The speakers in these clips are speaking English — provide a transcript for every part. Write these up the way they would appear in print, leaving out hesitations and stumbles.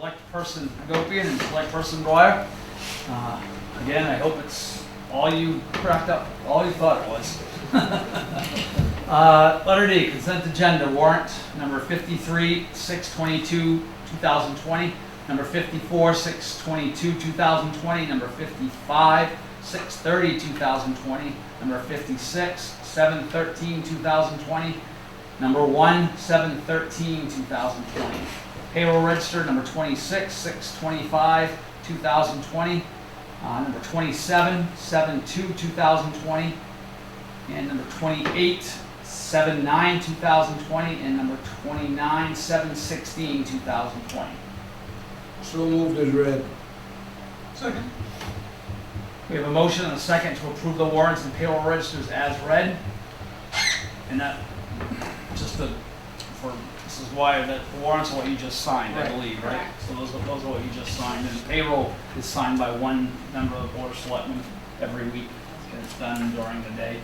Select Person Hagopian and Select Person Dwyer. Again, I hope it's all you cracked up, all you thought it was. Letter D, consent agenda warrant number 53, 622, 2020, number 54, 622, 2020, number 55, 630, 2020, number 56, 713, 2020, number 1, 713, 2020. Payroll register number 26, 625, 2020, number 27, 72, 2020, and number 28, 79, 2020, and number 29, 716, 2020. So moved as read. Second. We have a motion and a second to approve the warrants and payroll registers as read. And that, just to, this is why the warrants are what you just signed, I believe, right? So those are what you just signed. And payroll is signed by one member of the Board of Selectmen every week. And it's done during the day.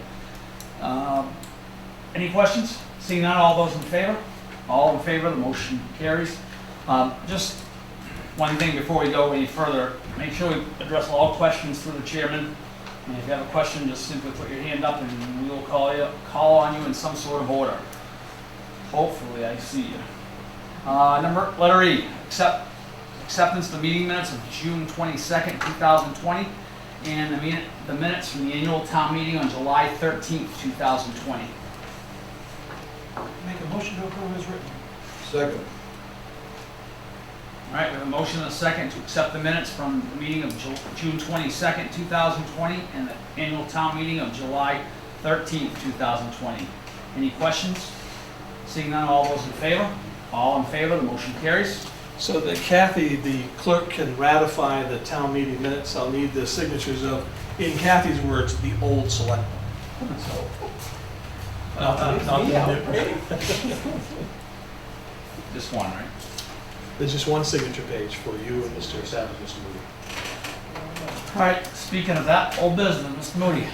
Any questions? Seeing none, all those in favor? All in favor, the motion carries. Just one thing before we go any further, make sure we address all questions through the chairman. And if you have a question, just simply put your hand up and we will call on you in some sort of order. Hopefully I see you. Letter E, acceptance of the meeting minutes of June 22nd, 2020, and the minutes from the annual town meeting on July 13th, 2020. Make a motion to approve as written. Second. All right, we have a motion and a second to accept the minutes from the meeting of June 22nd, 2020, and the annual town meeting of July 13th, 2020. Any questions? Seeing none, all those in favor? All in favor, the motion carries. So that Kathy, the clerk, can ratify the town meeting minutes. I'll need the signatures of, in Kathy's words, the old selectmen. So, not the new. Just one, right? There's just one signature page for you and Mr. Savage, Mr. Moody. All right, speaking of that, old business, Mr. Moody.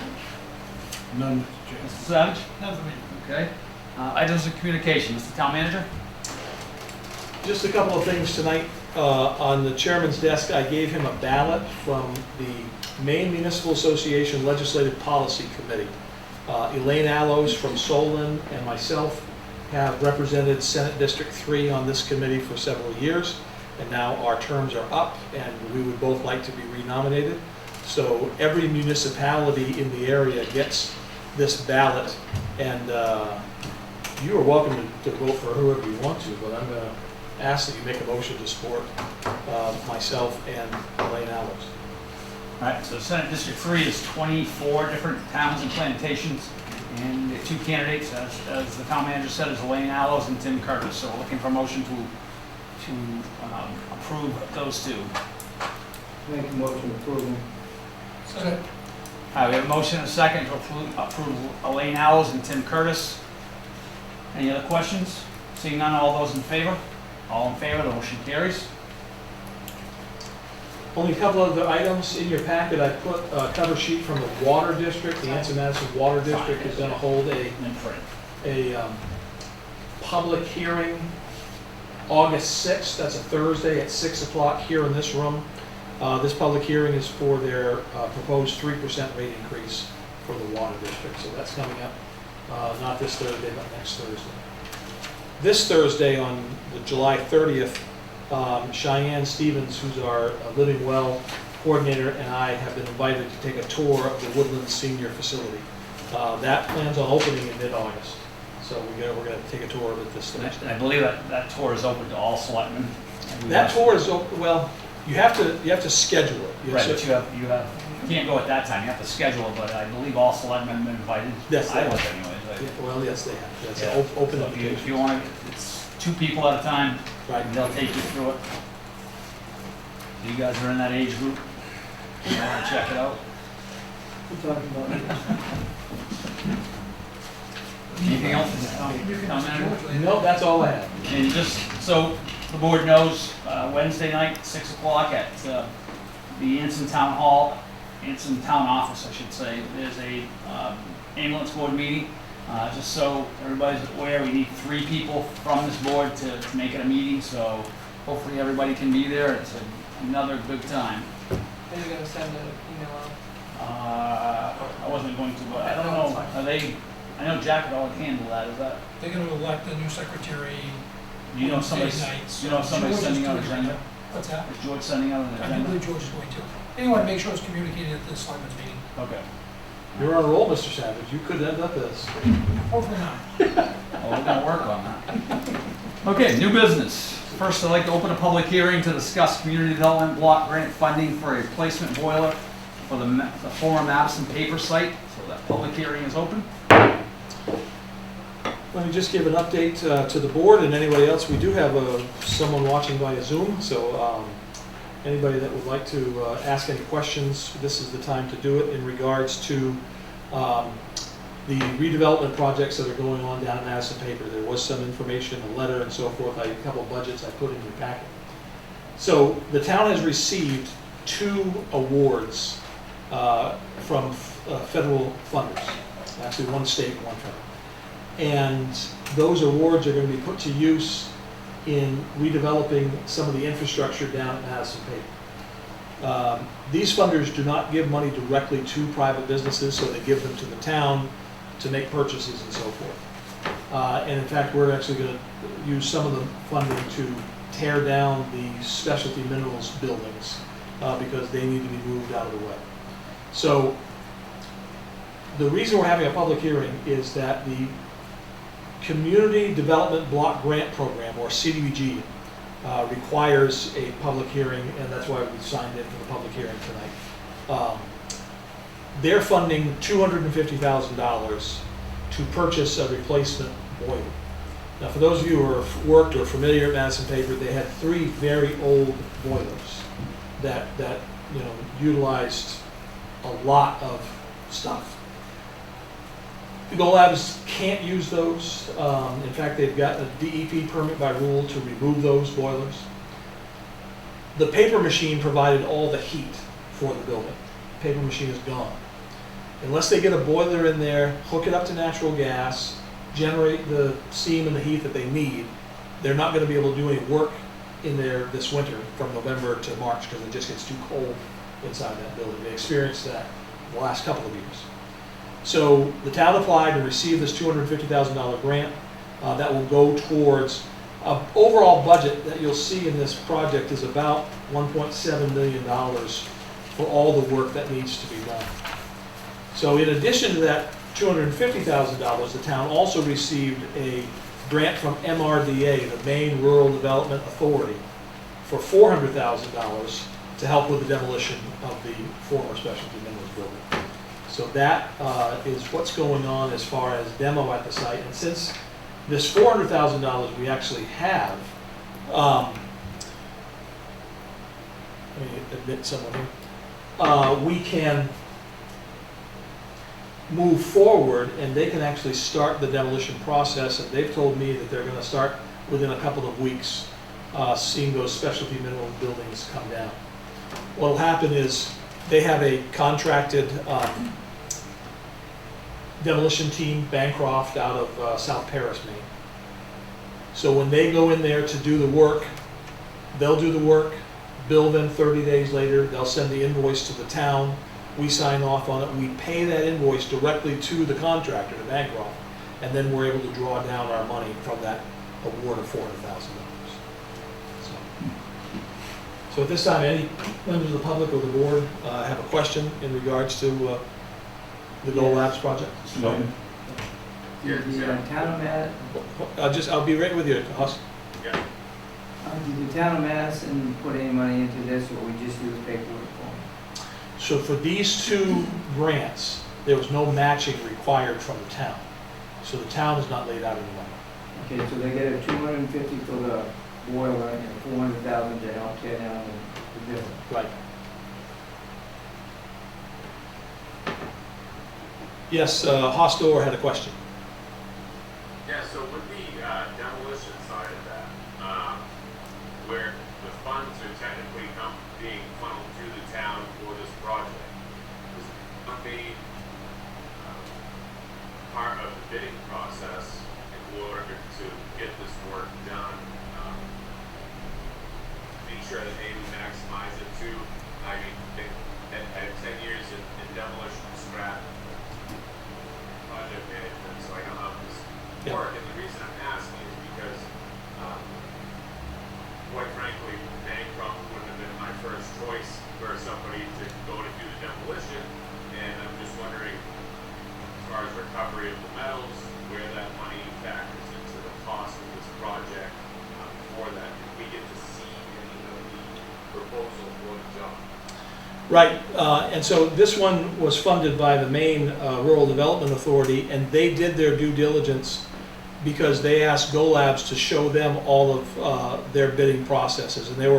None, Mr. Mr. Chairman. Savage? None for me. Okay. Items of communication, Mr. Town Manager? Just a couple of things tonight. On the chairman's desk, I gave him a ballot from the Maine Municipal Association Legislative Policy Committee. Elaine Allows from Solon and myself have represented Senate District 3 on this committee for several years, and now our terms are up, and we would both like to be renominated. So every municipality in the area gets this ballot, and you are welcome to vote for whoever you want to, but I'm going to ask that you make a motion to support myself and Elaine Allows. All right, so Senate District 3 is 24 different towns and plantations, and the two candidates, as the town manager said, is Elaine Allows and Tim Curtis. So we're looking for a motion to approve those two. Make a motion approving. Second. All right, we have a motion and a second to approve Elaine Allows and Tim Curtis. Any other questions? Seeing none, all those in favor? All in favor, the motion carries. Only a couple other items in your packet. I put a cover sheet from the Water District. The Anson Madison Water District is going to hold a public hearing August 6th. That's a Thursday at 6 o'clock here in this room. This public hearing is for their proposed 3% rate increase for the Water District. So that's coming up not this Thursday, but next Thursday. This Thursday on the July 30th, Cheyenne Stevens, who's our Living Well coordinator, and I have been invited to take a tour of the Woodlands Senior Facility. That plans on opening in mid-August, so we're going to take a tour of it this Thursday. I believe that tour is open to all selectmen. That tour is open. Well, you have to schedule it. Right, but you can't go at that time. You have to schedule it. But I believe all selectmen have been invited. Yes, they I have. was anyways. Right? Yeah, well, yes, they have. That's Yeah. an open So invitation. if you want to, it's 2 people at a time. Right. And they'll take you through it. So you guys are in that age group. You want to check it out. We're talking about it. Anything else? Town manager? No, that's all I have. And just so the board knows, Wednesday night, 6 o'clock at the Anson Town Hall, Anson Town Office, I should say, there's a ambulance board meeting. Just so everybody's aware, we need 3 people from this board to make it a meeting, so hopefully everybody can be there. It's another good time. Are you gonna send an email out? I wasn't going to, but I don't know, are they, I know Jack would all handle that, is that, They're gonna elect a new secretary. you know somebody's, Wednesday night, you know so somebody's George is sending out an doing it. agenda? What's that? Is George sending out an I do agenda? believe George is going to. Anyway, make sure it's communicated at the selectmen's meeting. Okay. You're on a roll, Mr. Savage. You could end up as. Hopefully not. Well, we're gonna work on that. Okay, new business. First, I'd like to open a public hearing to discuss community development block grant funding for a replacement boiler for the former Madison paper site. So that public hearing is open. Let me just give an update to the board and anybody else. We do have someone watching via Zoom, so anybody that would like to ask any questions, this is the time to do it in regards to the redevelopment projects that are going on down at Madison Paper. There was some information, a letter and so forth, a couple of budgets I put in your packet. So the town has received 2 awards from federal funders, actually one state, one federal. And those awards are going to be put to use in redeveloping some of the infrastructure down at Madison Paper. These funders do not give money directly to private businesses, so they give them to the town to make purchases and so forth. And in fact, we're actually going to use some of the funding to tear down the specialty minerals buildings because they need to be moved out of the way. So the reason we're having a public hearing is that the Community Development Block Grant Program, or CDBG, requires a public hearing, and that's why we signed in for the public hearing tonight. They're funding $250,000 to purchase a replacement boiler. Now, for those of you who have worked or familiar at Madison Paper, they had 3 very old boilers that utilized a lot of stuff. The Go Labs can't use those. In fact, they've got a DEP permit by rule to remove those boilers. The paper machine provided all the heat for the building. The paper machine is gone. Unless they get a boiler in there, hook it up to natural gas, generate the steam and the heat that they need, they're not going to be able to do any work in there this winter from November to March because it just gets too cold inside that building. They experienced that the last couple of years. So the town applied and received this $250,000 grant that will go towards an overall budget that you'll see in this project is about $1.7 million for all the work that needs to be done. So in addition to that $250,000, the town also received a grant from MRDA, the Maine Rural Development Authority, for $400,000 to help with the demolition of the former specialty minerals building. So that is what's going on as far as demo at the site. And since this $400,000 we actually have, let me admit someone here, we can move forward and they can actually start the demolition process. And they've told me that they're going to start within a couple of weeks seeing those specialty mineral buildings come down. What will happen is they have a contracted demolition team, Bancroft, out of South Paris, Maine. So when they go in there to do the work, they'll do the work, bill them 30 days later, they'll send the invoice to the town, we sign off on it, we pay that invoice directly to the contractor, to Bancroft, and then we're able to draw down our money from that award of $400,000. So at this time, any members of the public or the board have a question in regards to the Go Labs project? No. The town of Madison, I'll be right with you, Huss. did the town of Madison put any money into this, or we just use paperwork for them? So for these 2 grants, there was no matching required from the town. So the town has not laid out any money. Okay, so they get a $250 for the boiler and $400,000 to help tear down the building. Right. Yes, Hostor had a question. Yeah, so with the demolition side of that, where the funds are technically being funneled through the town for this project, is it not being part of the bidding process in order to get this work done? sure that A, we maximize it, two, I mean, I have 10 years in demolition and scrap project management, so I know how this Yeah. works. And the reason I'm asking is because, quite frankly, bankrupt wouldn't have been my first choice for somebody to go to do the demolition. And I'm just wondering, as far as recovery of the metals, where that money factors into the cost of this project for that. If we get to see any of the proposal for the job. Right, and so this one was funded by the Maine Rural Development Authority, and they did their due diligence because they asked Go Labs to show them all of their bidding processes. And there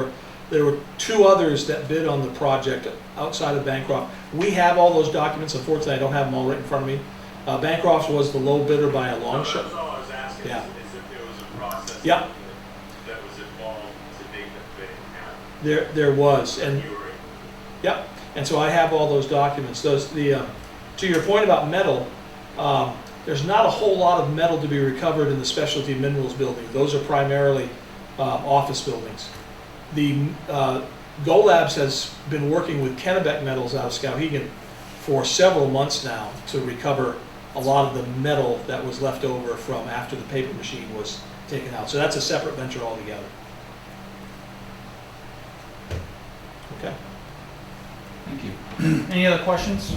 were two others that bid on the project outside of Bancroft. We have all those documents. Unfortunately, I don't have them all right in front of me. Bancroft was the low bidder by a long shot. That's all I was asking, Yeah. is if there was a process Yep. that was involved to date that they didn't have. There was, and You were in. yep, and so I have all those documents. To your point about metal, there's not a whole lot of metal to be recovered in the specialty minerals building. Those are primarily office buildings. The Go Labs has been working with Kennebec Metals out of Skowhegan for several months now to recover a lot of the metal that was left over from after the paper machine was taken out. So that's a separate venture altogether. Okay. Thank you. Any other questions?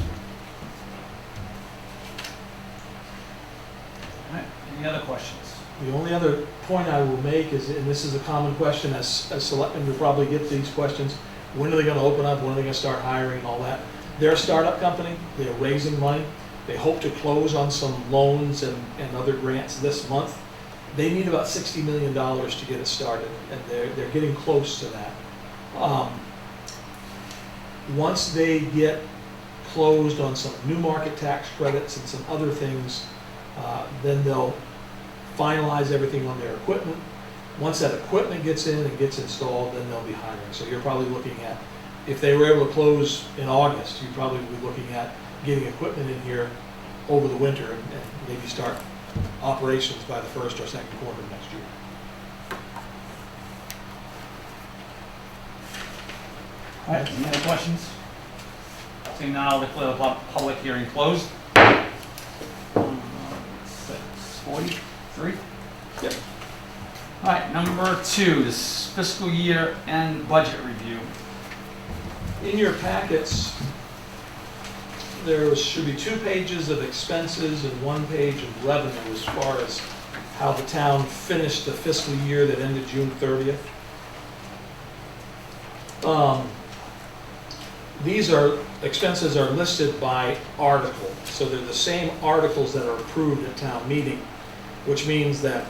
All right, any other questions? The only other point I will make is, and this is a common question, as selectmen will probably get these questions, when are they going to open up, when are they going to start hiring and all that? They're a startup company, they're raising money, they hope to close on some loans and other grants this month. They need about $60 million to get it started, and they're getting close to that. Once they get closed on some new market tax credits and some other things, then they'll finalize everything on their equipment. Once that equipment gets in and gets installed, then they'll be hiring. So you're probably looking at, if they were able to close in August, you'd probably be looking at getting equipment in here over the winter and maybe start operations by the first or second quarter of next year. All right, any other questions? Seeing none, I'll declare the public hearing closed. 6:43. Yep. All right, number 2 is fiscal year end budget review. In your packets, there should be 2 pages of expenses and 1 page of revenue as far as how the town finished the fiscal year that ended June 30th. These expenses are listed by article, so they're the same articles that are approved at town meeting, which means that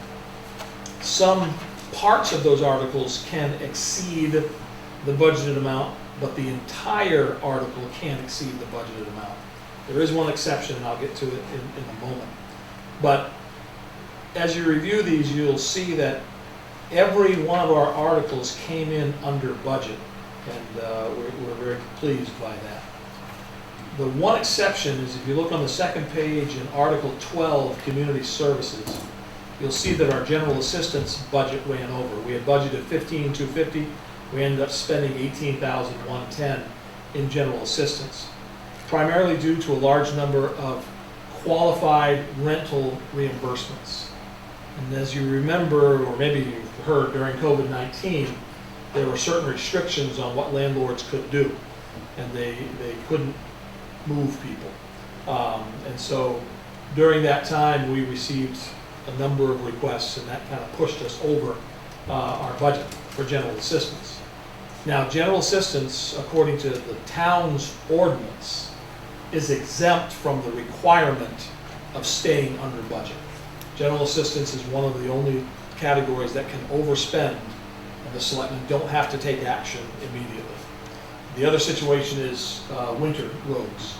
some parts of those articles can exceed the budgeted amount, but the entire article can't exceed the budgeted amount. There is one exception, and I'll get to it in a moment. But as you review these, you'll see that every one of our articles came in under budget, and we're very pleased by that. The one exception is if you look on the second page in Article 12, Community Services, you'll see that our general assistance budget ran over. We had budgeted $15,250. We ended up spending $18,110 in general assistance, primarily due to a large number of qualified rental reimbursements. And as you remember, or maybe you've heard, during COVID-19, there were certain restrictions on what landlords could do, and they couldn't move people. And so during that time, we received a number of requests, and that kind of pushed us over our budget for general assistance. Now, general assistance, according to the town's ordinance, is exempt from the requirement of staying under budget. General assistance is one of the only categories that can overspend, and the selectmen don't have to take action immediately. The other situation is winter roads.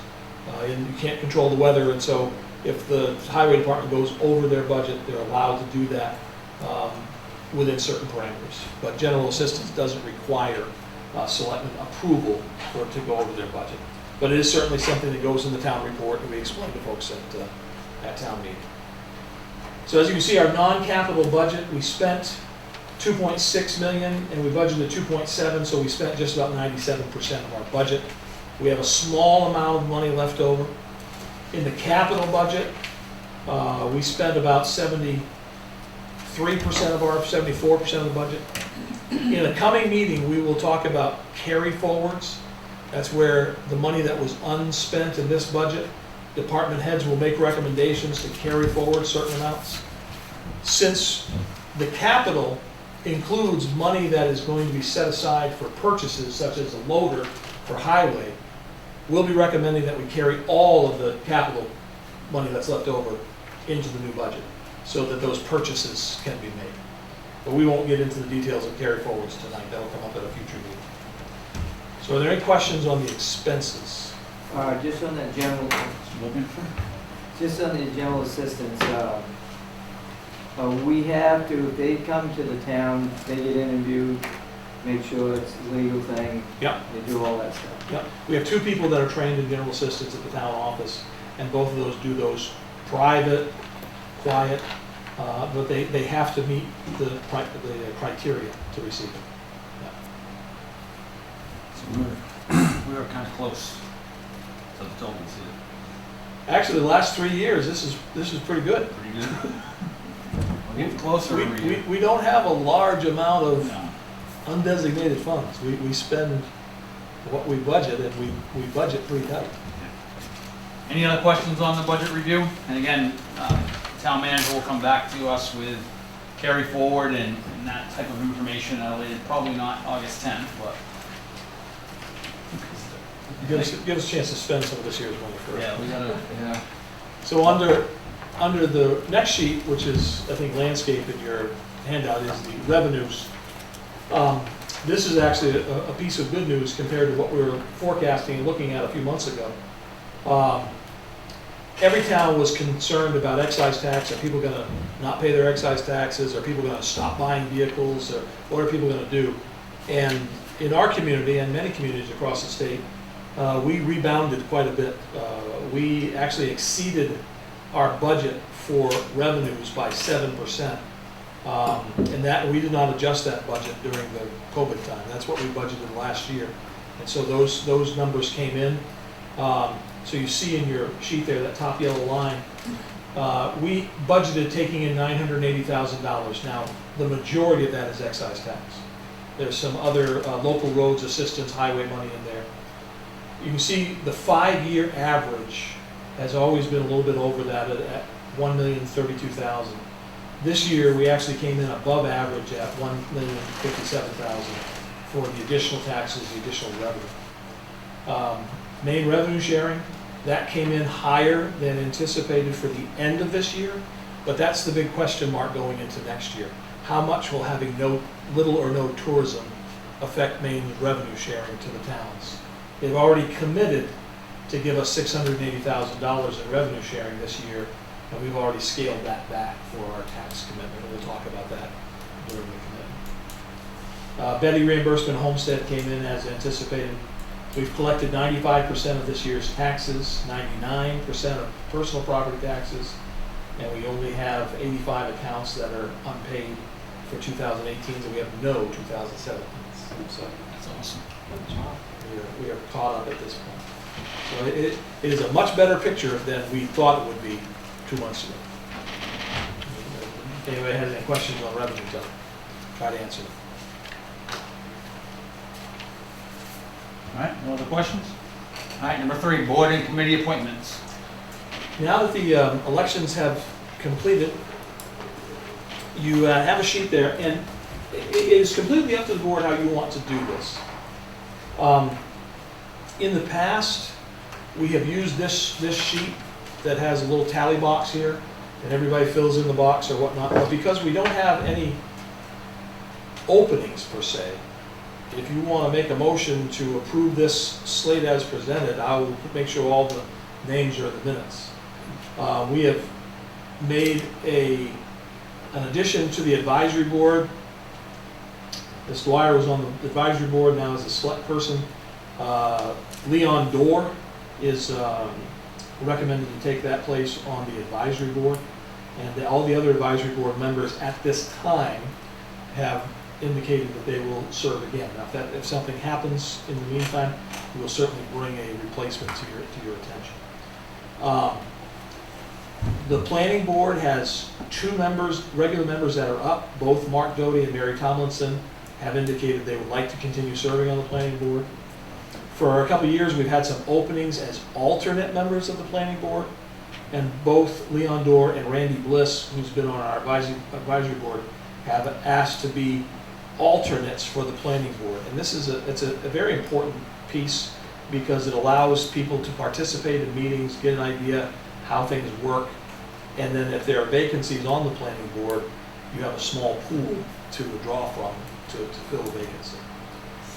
And you can't control the weather, and so if the highway department goes over their budget, they're allowed to do that within certain parameters. But general assistance doesn't require selectmen approval for it to go over their budget. But it is certainly something that goes in the town report, and we explain to folks at town meeting. So as you can see, our non-capital budget, we spent 2.6 million, and we budgeted 2.7, so we spent just about 97% of our budget. We have a small amount of money left over. In the capital budget, we spent about 73% of our, 74% of the budget. In a coming meeting, we will talk about carry forwards. That's where the money that was unspent in this budget, department heads will make recommendations to carry forward certain amounts. Since the capital includes money that is going to be set aside for purchases such as a loader for highway, we'll be recommending that we carry all of the capital money that's left over into the new budget so that those purchases can be made. But we won't get into the details of carry forwards tonight. That'll come up at a future meeting. So are there any questions on the expenses? Just on the general, Looking for? just on the general assistance, we have to, if they come to the town, they get interviewed, make sure it's a legal thing. Yep. They do all that stuff. Yep. We have 2 people that are trained in general assistance at the town office, and both of those do those private, quiet, but they have to meet the criteria to receive it. So we were kind of close to the total seat. Actually, the last 3 years, this is pretty good. Pretty good. We're getting closer every year. We don't have a large amount of No. undesignated funds. We spend what we budget, and we budget pretty tight. Any other questions on the budget review? And again, town manager will come back to us with carry forward and that type of information at a later, probably not August 10th, but. Give us a chance to spend some of this year's money first. Yeah, we gotta, yeah. So under the next sheet, which is, I think, landscape in your handout, is the revenues. This is actually a piece of good news compared to what we were forecasting and looking at a few months ago. Every town was concerned about excise tax. Are people going to not pay their excise taxes? Are people going to stop buying vehicles? Or what are people going to do? And in our community and many communities across the state, we rebounded quite a bit. We actually exceeded our budget for revenues by 7%. And that we did not adjust that budget during the COVID time. That's what we budgeted last year. And so those numbers came in. So you see in your sheet there, that top yellow line, we budgeted taking in $980,000. Now, the majority of that is excise tax. There's some other local roads assistance, highway money in there. You can see the 5-year average has always been a little bit over that at $1,032,000. This year, we actually came in above average at $1,057,000 for the additional taxes, the additional revenue. Main revenue sharing, that came in higher than anticipated for the end of this year, but that's the big question mark going into next year. How much will having little or no tourism affect Maine revenue sharing to the towns? They've already committed to give us $680,000 in revenue sharing this year, and we've already scaled that back for our tax commitment. We'll talk about that during the commitment. Betty reimbursement homestead came in as anticipated. We've collected 95% of this year's taxes, 99% of personal property taxes, and we only have 85 accounts that are unpaid for 2018, so we have no 2017. So That's awesome. we are caught up at this point. So it is a much better picture than we thought it would be 2 months ago. If anybody has any questions on revenue, I'll try to answer them. All right, no other questions? All right, number 3, board and committee appointments. Now that the elections have completed, you have a sheet there, and it is completely up to the board how you want to do this. In the past, we have used this sheet that has a little tally box here, and everybody fills in the box or whatnot, but because we don't have any openings per se, if you want to make a motion to approve this slate as presented, I will make sure all the names are in the minutes. We have made an addition to the advisory board. Ms. Dwyer was on the advisory board, now is a select person. Leon Dorr is recommended to take that place on the advisory board. And all the other advisory board members at this time have indicated that they will serve again. Now, if something happens in the meantime, we will certainly bring a replacement to your attention. The planning board has 2 members, regular members that are up. Both Mark Doty and Mary Tomlinson have indicated they would like to continue serving on the planning board. For a couple of years, we've had some openings as alternate members of the planning board, and both Leon Dorr and Randy Bliss, who's been on our advisory board, have asked to be alternates for the planning board. And this is it's a very important piece because it allows people to participate in meetings, get an idea how things work, and then if there are vacancies on the planning board, you have a small pool to draw from to fill the vacancy.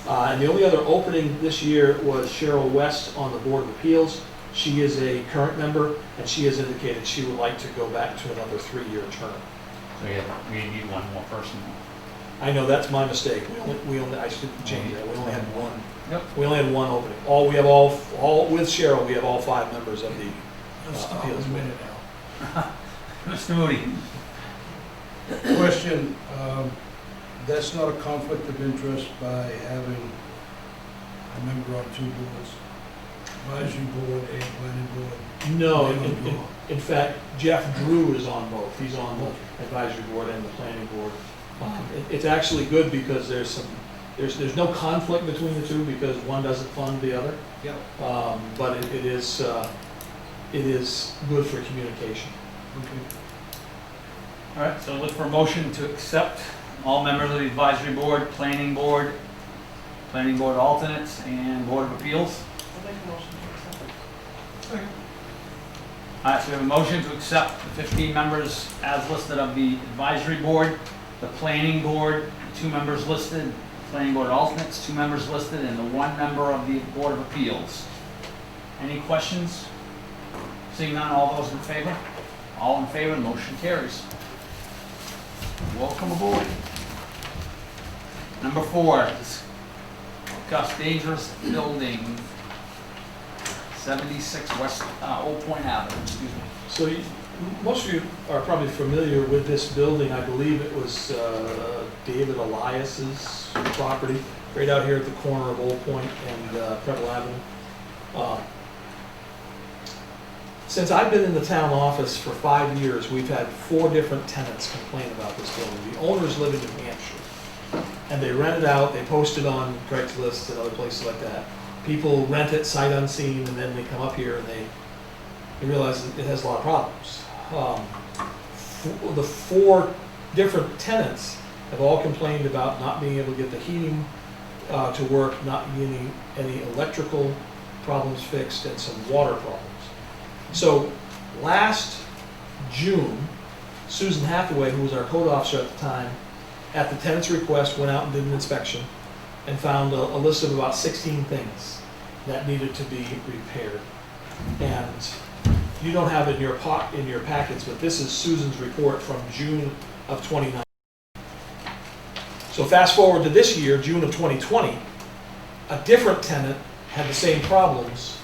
And the only other opening this year was Cheryl West on the Board of Appeals. She is a current member, and she has indicated she would like to go back to another 3-year term. So we need one more person. I know that's my mistake. I should change that. We only had one. Yep. We only had one opening. We have all with Cheryl. We have all 5 members of the Stop appeals in a board. minute now. Mr. Moody? Question, that's not a conflict of interest by having a member on 2 boards, advisory board and planning board? No, in fact, Jeff Drew is on both. He's on the advisory board and the planning board. It's actually good because there's no conflict between the 2 because one doesn't fund the other. Yep. But it is good for communication. Okay. All right, so look for a motion to accept all members of the advisory board, planning board alternates, and board of appeals. I'll make a motion to accept it. Second. All right, so we have a motion to accept the 15 members as listed of the advisory board, the planning board, 2 members listed, planning board alternates, 2 members listed, and the 1 member of the board of appeals. Any questions? Seeing none, all those in favor? All in favor, the motion carries. Welcome aboard. Number 4, discuss dangerous building, 76 West Old Point Avenue, excuse me. So most of you are probably familiar with this building. I believe it was David Elias's property, right out here at the corner of Old Point and Preble Avenue. Since I've been in the town office for 5 years, we've had 4 different tenants complain about this building. The owners live in New Hampshire, and they rent it out. They post it on Craigslist and other places like that. People rent it sight unseen, and then they come up here and they realize that it has a lot of problems. The 4 different tenants have all complained about not being able to get the heating to work, not getting any electrical problems fixed, and some water problems. So last June, Susan Hathaway, who was our code officer at the time, at the tenant's request, went out and did an inspection and found a list of about 16 things that needed to be repaired. And you don't have it in your packets, but this is Susan's report from June of 2019. So fast forward to this year, June of 2020, a different tenant had the same problems.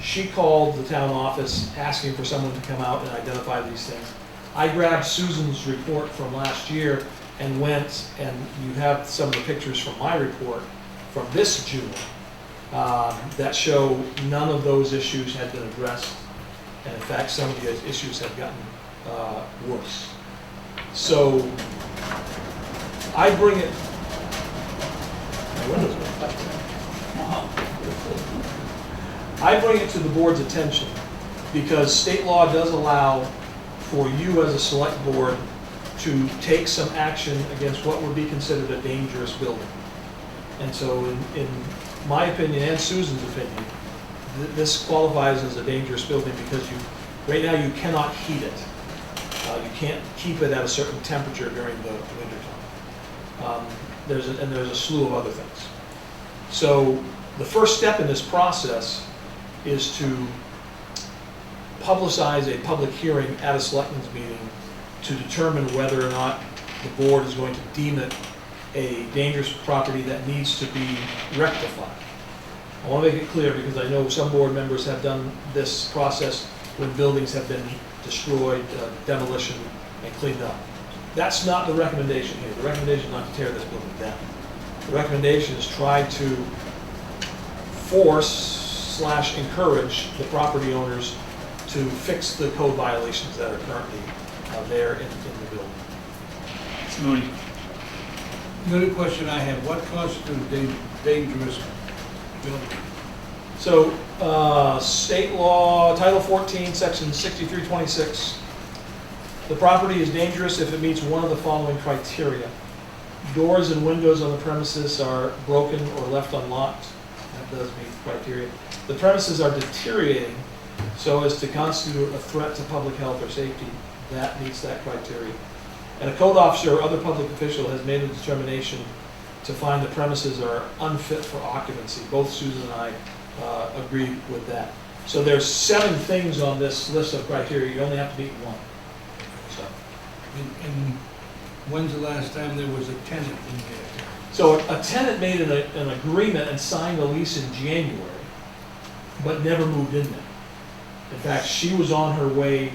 She called the town office asking for someone to come out and identify these things. I grabbed Susan's report from last year and went, and you have some of the pictures from my report from this June that show none of those issues had been addressed. And in fact, some of the issues have gotten worse. So I bring it, my windows are up. I bring it to the board's attention because state law does allow for you as a select board to take some action against what would be considered a dangerous building. And so in my opinion and Susan's opinion, this qualifies as a dangerous building because right now you cannot heat it. You can't keep it at a certain temperature during the winter time. There's a slew of other things. So the first step in this process is to publicize a public hearing at a selectmen's meeting to determine whether or not the board is going to deem it a dangerous property that needs to be rectified. I want to make it clear because I know some board members have done this process when buildings have been destroyed, demolition, and cleaned up. That's not the recommendation here. The recommendation is not to tear this building down. The recommendation is try to force/encourage the property owners to fix the code violations that are currently there in the building. Mr. Mooney. The other question I have, what constitutes dangerous building? So, state law, Title 14, Section 6326. The property is dangerous if it meets one of the following criteria. Doors and windows on the premises are broken or left unlocked. That does meet the criteria. The premises are deteriorating so as to constitute a threat to public health or safety. That meets that criteria. And a code officer or other public official has made a determination to find the premises are unfit for occupancy. Both Susan and I agree with that. So there's 7 things on this list of criteria. You only have to meet one. So, And when's the last time there was a tenant in here? so a tenant made an agreement and signed a lease in January, but never moved in there. In fact, she was on her way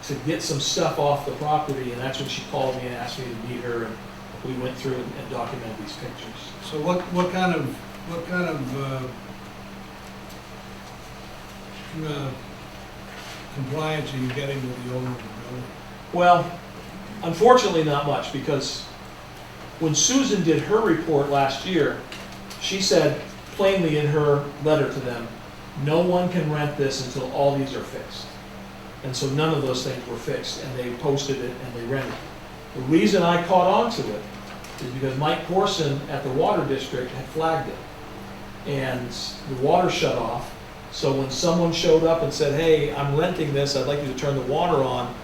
to get some stuff off the property, and that's when she called me and asked me to meet her, and we went through and documented these pictures. So what kind of compliance are you getting with the owner of the building? Well, unfortunately not much, because when Susan did her report last year, she said plainly in her letter to them, no one can rent this until all these are fixed. And so none of those things were fixed, and they posted it and they rented it. The reason I caught on to it is because Mike Corson at the water district had flagged it. And the water shut off, so when someone showed up and said, hey, I'm renting this, I'd like you to turn the water on,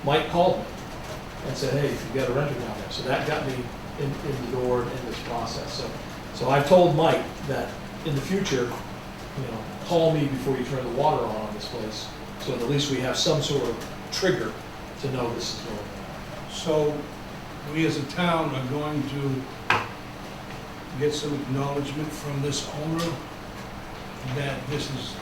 Mike called me and said, hey, you got a renter down there. So that got me in the door in this process. So I've told Mike that in the future, call me before you turn the water on this place, so at least we have some sort of trigger to know this is going on. So we as a town are going to get some acknowledgement from this owner that this is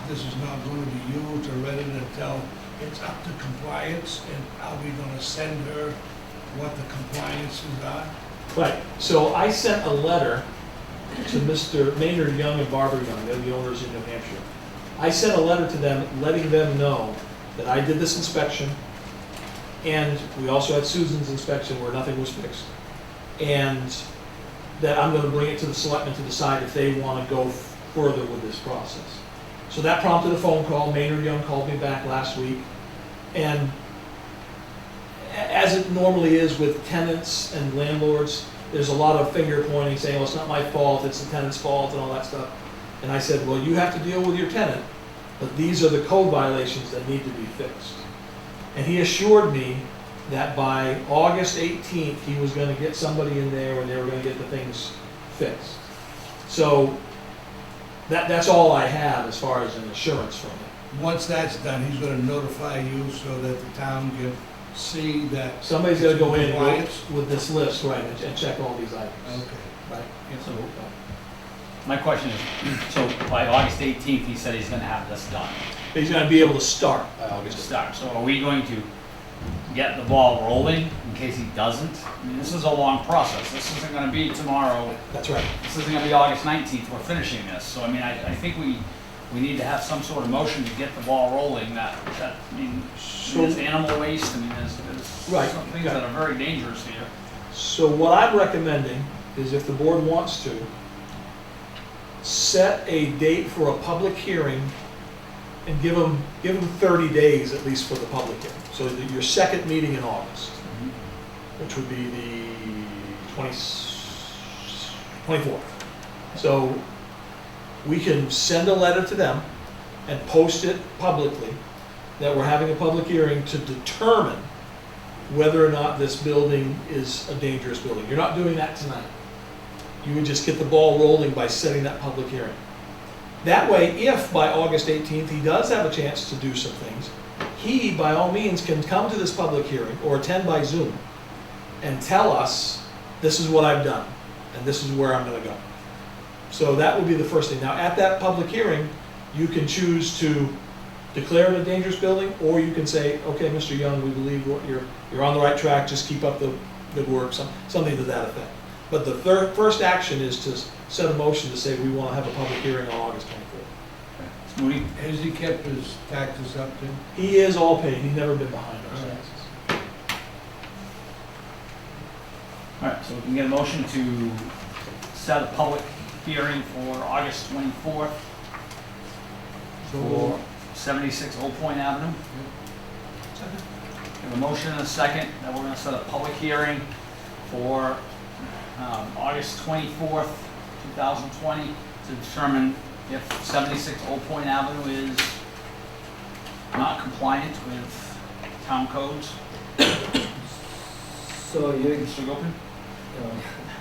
not going to be used, or rather than tell it's up to compliance, and are we going to send her what the compliances are? Right, so I sent a letter to Mr. Maynard Young and Barbara Young, they're the owners in New Hampshire. I sent a letter to them letting them know that I did this inspection, and we also had Susan's inspection where nothing was fixed, and that I'm going to bring it to the selectmen to decide if they want to go further with this process. So that prompted a phone call. Maynard Young called me back last week, and as it normally is with tenants and landlords, there's a lot of finger pointing, saying, well, it's not my fault, it's the tenant's fault, and all that stuff. And I said, well, you have to deal with your tenant, but these are the code violations that need to be fixed. And he assured me that by August 18th, he was going to get somebody in there and they were going to get the things fixed. So that's all I have as far as an assurance from him. Once that's done, he's going to notify you so that the town can see that. Somebody's got to go in compliance? with this list, right, and check all these items. Okay. Right? So, my question is, so by August 18th, he said he's going to have this done. He's going to be able to start by To August 18th. start. So are we going to get the ball rolling in case he doesn't? I mean, this is a long process. This isn't going to be tomorrow. That's right. This isn't going to be August 19th. We're finishing this. So I mean, I think we need to have some sort of motion to get the ball rolling. I mean, there's animal waste. I mean, there's Right. some things that are very dangerous here. So what I'm recommending is, if the board wants to, set a date for a public hearing and give them 30 days at least for the public hearing. So that your second meeting in August, which would be the 24th. So we can send a letter to them and post it publicly that we're having a public hearing to determine whether or not this building is a dangerous building. You're not doing that tonight. You would just get the ball rolling by setting that public hearing. That way, if by August 18th he does have a chance to do some things, he, by all means, can come to this public hearing or attend by Zoom and tell us, this is what I've done, and this is where I'm going to go. So that would be the first thing. Now, at that public hearing, you can choose to declare it a dangerous building, or you can say, okay, Mr. Young, we believe you're on the right track, just keep up the good work, something to that effect. But the first action is to set a motion to say we want to have a public hearing on August 24th. Moody? Has he kept his taxes up to? He is all paid, he's never been behind on his taxes. All right, so we can get a motion to set a public hearing for August 24th for 76 Old Point Avenue. Second. We have a motion and a second that we're gonna set a public hearing for August 24th, 2020 to determine if 76 Old Point Avenue is not compliant with town codes. So you're, Mr. Gopin?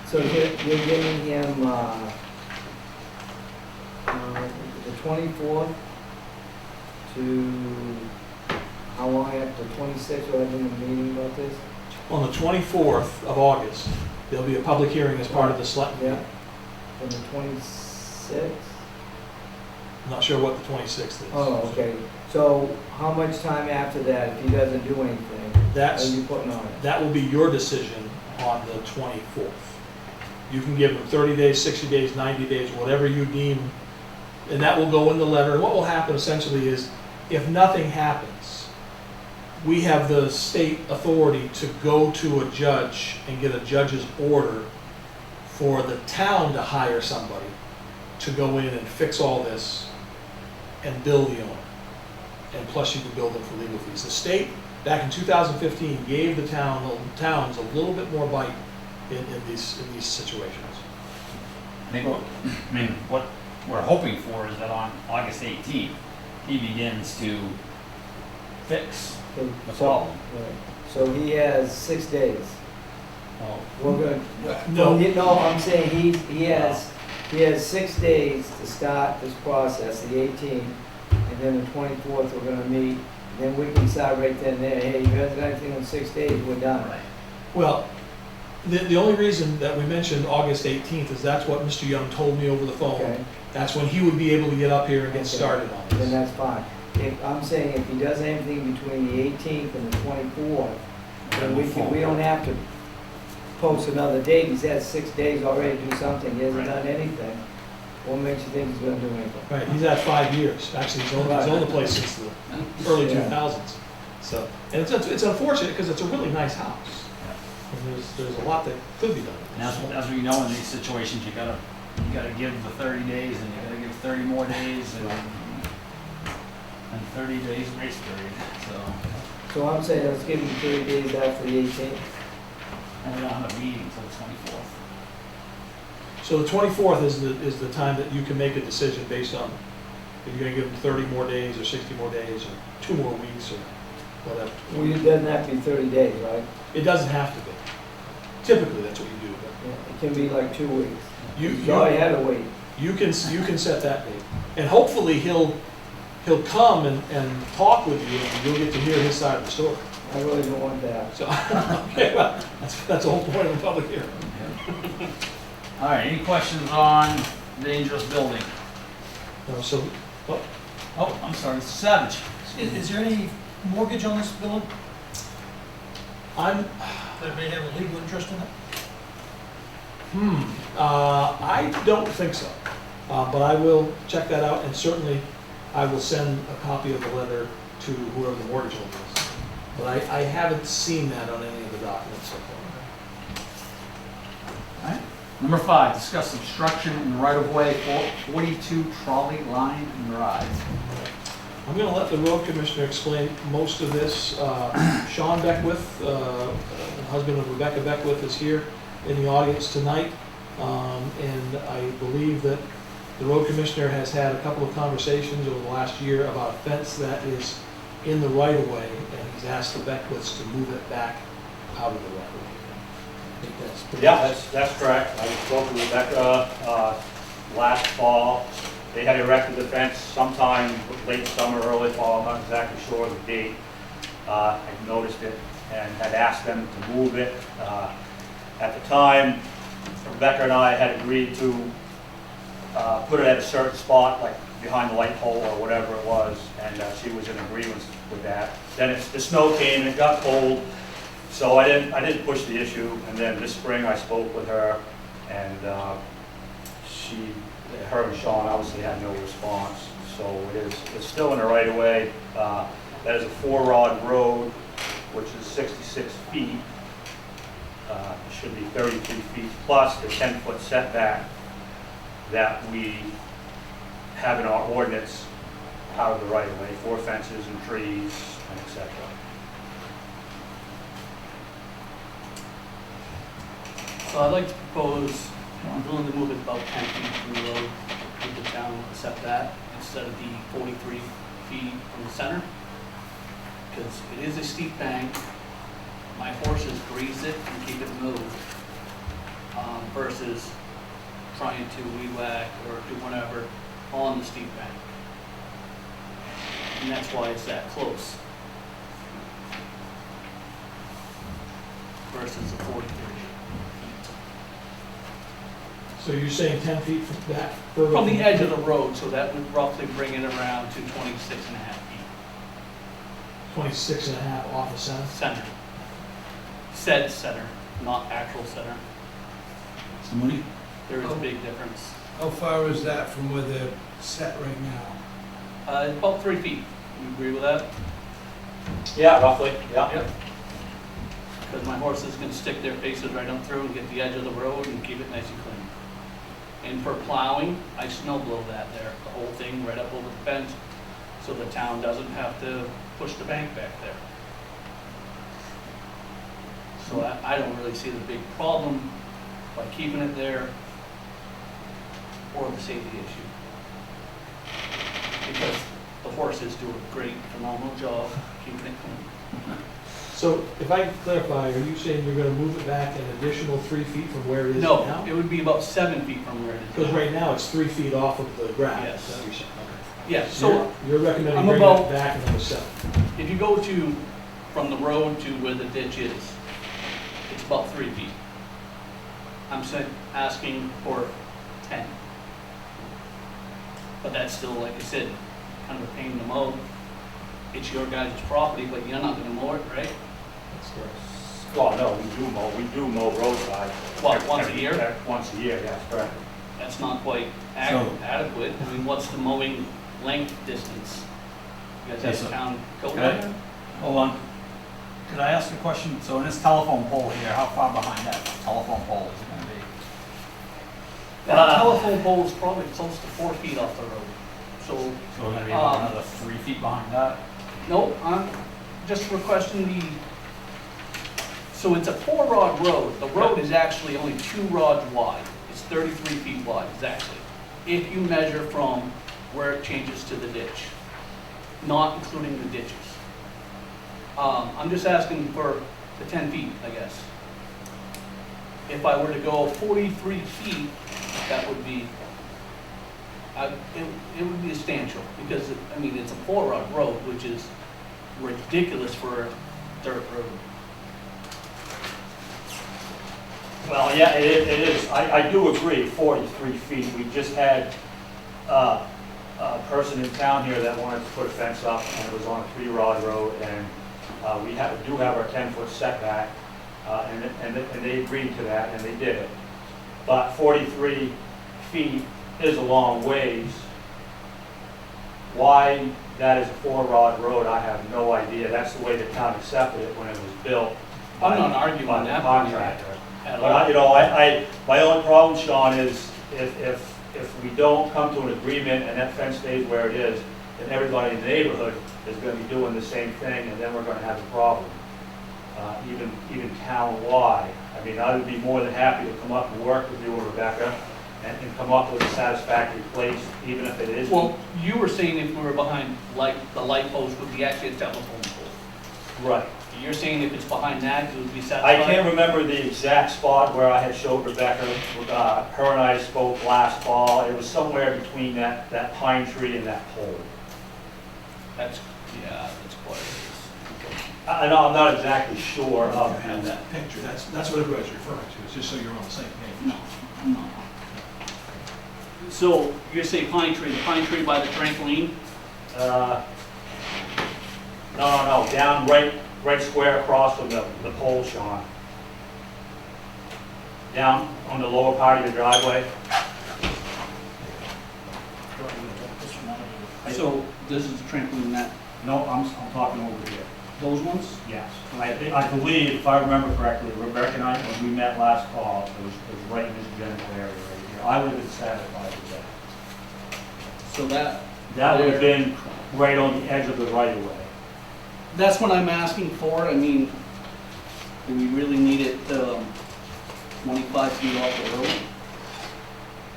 so you're giving him, the 24th to, how long after 26th, we're having a meeting about this? On the 24th of August, there'll be a public hearing as part of the Selectmen. Yeah. From the 26th? I'm not sure what the 26th is. Oh, okay. So how much time after that, if he doesn't do anything, are That's, you putting on it? that will be your decision on the 24th. You can give them 30 days, 60 days, 90 days, whatever you deem, and that will go in the letter. And what will happen essentially is, if nothing happens, we have the state authority to go to a judge and get a judge's order for the town to hire somebody to go in and fix all this and bill the owner. And plus you can bill them for legal fees. The state, back in 2015, gave the towns a little bit more bite in these situations. I think what we're hoping for is that on August 18th, he begins to fix the problem. Right. So he has 6 days. Oh, We're gonna, No, no, I'm saying he has 6 days to start this process, the 18th, and then the 24th, we're gonna meet, then we can decide right then and there, hey, you haven't got anything in 6 days, we're done. right. well, the only reason that we mentioned August 18th is that's what Mr. Young told me over the phone. Okay, That's when he would be able to get up here and get Okay. started on then this. that's fine. If, I'm saying if he does anything between the 18th and the 24th, then we don't have to post another date, he's had 6 days already to do something, he hasn't Right. done anything. What makes you think he's gonna do anything? Right, he's had 5 years. Actually, he's owned the place since the early Yeah. 2000s. So, and it's unfortunate because it's a really nice house. And there's a lot that could be done. And as we know, in these situations, you gotta give the 30 days, and you gotta give 30 more days, and 30 days grace period, so. So I'm saying let's give him 30 days after the 18th. And we don't have a meeting until the 24th. So the 24th is the time that you can make a decision based on if you're gonna give them 30 more days or 60 more days or 2 more weeks or whatever. Well, it doesn't have to be 30 days, right? It doesn't have to be. Typically, that's what you do. Yeah, it can be like 2 weeks. But He's already had to wait. you can set that date. And hopefully he'll come and talk with you and you'll get to hear his side of the story. I really don't want that. So, okay, well, that's the whole point of the public hearing. All right, any questions on dangerous building? So, Oh, I'm sorry, Mr. Savage. Is there any mortgage on this building I'm, that may have a legal interest in it? I don't think so. But I will check that out and certainly I will send a copy of the letter to whoever the mortgage holder is. But I haven't seen that on any of the documents so far. All right. Number 5, discuss obstruction in the right-of-way for 42 Trolley Line Drive. I'm going to let the road commissioner explain most of this. Sean Beckwith, husband of Rebecca Beckwith, is here in the audience tonight. And I believe that the road commissioner has had a couple of conversations over the last year about a fence that is in the right-of-way, and he's asked the Beckwiths to move it back out of the right-of-way. I think that's pretty Yeah, much- that's correct. I spoke to Rebecca last fall. They had erected the fence sometime late summer, early fall, I'm not exactly sure of the date. I noticed it and had asked them to move it. At the time, Rebecca and I had agreed to put it at a certain spot, like behind the light pole or whatever it was, and she was in agreement with that. Then the snow came and it got cold, So I didn't push the issue, and then this spring I spoke with her, and her and Sean obviously had no response. So it's still in the right of way. That is a 4-rod road, which is 66 feet. It should be 33 feet plus the 10-foot setback that we have in our ordinance out of the right of way for fences and trees and et cetera. So I'd like to propose, I'm willing to move it about 10 feet from the road, would the town accept that, instead of the 43 feet from the center? Because it is a steep bank, my horses graze it and keep it moved, versus trying to weed whack or do whatever on the steep bank. And that's why it's that close. Versus the 43. So you're saying 10 feet from that further? From the edge of the road, so that would roughly bring it around to 26 and a half feet. 26 and a half off the center? Center. Said center, not actual center. Mr. Mooney? There is a big difference. How far is that from where they're set right now? About 3 feet. You agree with that? Yeah, roughly, yeah. Yep. Because my horses can stick their faces right up through and get the edge of the road and keep it nice and clean. And for plowing, I snow blow that there, the whole thing right up over the fence, so the town doesn't have to push the bank back there. So I don't really see the big problem by keeping it there or the safety issue. Because the horses do a great, phenomenal job keeping it clean. So if I can clarify, are you saying you're gonna move it back an additional 3 feet from where it is No, now? it would be about 7 feet from where it is. Because right now it's 3 feet off of the ground. Yes. Is that what you're saying? Yeah, Okay. so You're recommending I'm bringing about- it back another 7? if you go to, from the road to where the ditch is, it's about 3 feet. I'm asking for 10. But that's still, like I said, kind of a pain to mow. It's your guys' property, but you're not gonna mow it, right? That's correct. Well, no, we do mow roadside. What, once a year? Once a year, yes, correct. That's not quite So- adequate. I mean, what's the mowing length distance? You guys have Yes, a sir. town code Okay. on Hold on. Could I ask a question? So in this telephone pole here, how far behind that telephone pole is it gonna be? That telephone pole is probably close to 4 feet off the road. So, So we're gonna be about another 3 feet behind that? no, I'm just requesting the, so it's a 4-rod road. The road is actually only 2 rods wide. It's 33 feet wide, exactly. If you measure from where it changes to the ditch, not including the ditches. I'm just asking for the 10 feet, I guess. If I were to go 43 feet, that would be, it would be substantial, because, I mean, it's a 4-rod road, which is ridiculous for a dirt road. Well, yeah, it is. I do agree, 43 feet. We just had a person in town here that wanted to put a fence up, and it was on a 3-rod road, and we do have our 10-foot setback, and they agreed to that, and they did it. But 43 feet is a long ways. Why that is a 4-rod road, I have no idea. That's the way the town accepted it when it was built. I'm not arguing by the that contractor. at But all. my only problem, Sean, is if we don't come to an agreement and that fence stays where it is, then everybody in the neighborhood is gonna be doing the same thing, and then we're gonna have a problem, even town-wide. I mean, I would be more than happy to come up and work with you and Rebecca and come up with a satisfactory place, even if it is. Well, you were saying if we were behind the light post would be actually a telephone pole. Right. You're saying if it's behind that, it would be I satisfied? can't remember the exact spot where I had showed Rebecca. Her and I spoke last fall. It was somewhere between that pine tree and that pole. That's quite a ways. I know, I'm not exactly sure You of have that. that picture, that's what everybody's referring to, it's just so you're on the same page. No, no. So you say pine tree, the pine tree by the trampoline? No, down right right square across from the pole, Sean. Down on the lower part of your driveway. So this is the trampoline net, No, I'm talking over here. those ones? Yes. I believe, if I remember correctly, Rebecca and I, when we met last fall, it was right in this general area right here. I would have been satisfied with that. So that, That would have been right on the edge of the right of way. that's what I'm asking for. I mean, do we really need it 25 feet off the road?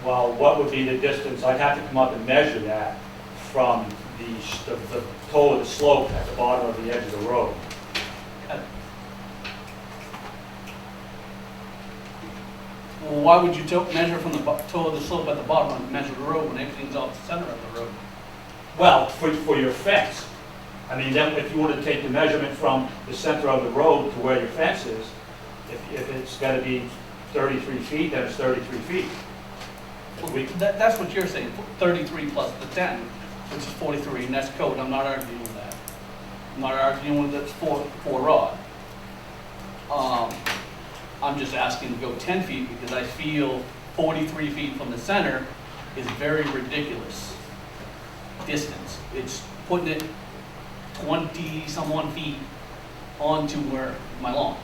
Well, what would be the distance? I'd have to come up and measure that from the toe of the slope at the bottom of the edge of the road. Well, why would you measure from the toe of the slope at the bottom and measure the road when everything's off the center of the road? Well, for your fence. I mean, then if you want to take the measurement from the center of the road to where your fence is, if it's got to be 33 feet, then it's 33 feet. If we- That's what you're saying, 33 plus the 10, which is 43, and that's code. I'm not arguing with that. I'm not arguing with that's four rod. I'm just asking to go 10 feet because I feel 43 feet from the center is very ridiculous distance. It's putting it 20-some-one feet onto where my lawn.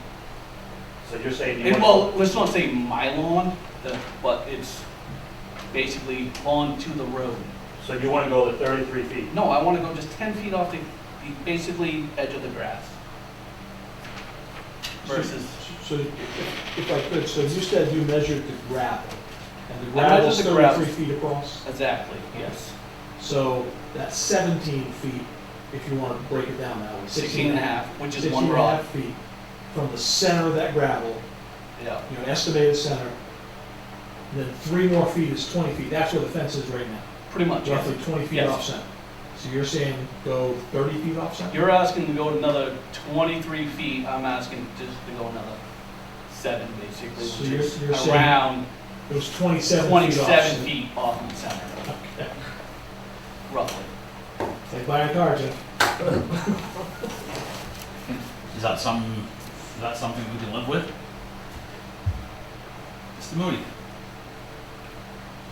So you're saying you And want well, let's not say my lawn, but it's basically onto the road. so you want to go to 33 feet? No, I want to go just 10 feet off the basically edge of the grass. Versus, So if I could, so you said you measured the gravel, and the I gravel measured is the gravel. 33 feet across? exactly, yes. So that's 17 feet, if you want to break it down that way. 16 and a half, which is 16 one and a rod. half feet from the center of that gravel, Yeah, you know, estimated center. And then 3 more feet is 20 feet. That's where the fence is right now, pretty much. yes. roughly 20 feet Yes. off center. So you're saying go 30 feet off center? You're asking to go another 23 feet, I'm asking just to go another 7 basically, So which is you're saying around It was 27 feet off 27 center. feet off the center, Okay. roughly. Like buying a car, Jim. Is that something we can live with? Mr. Moody?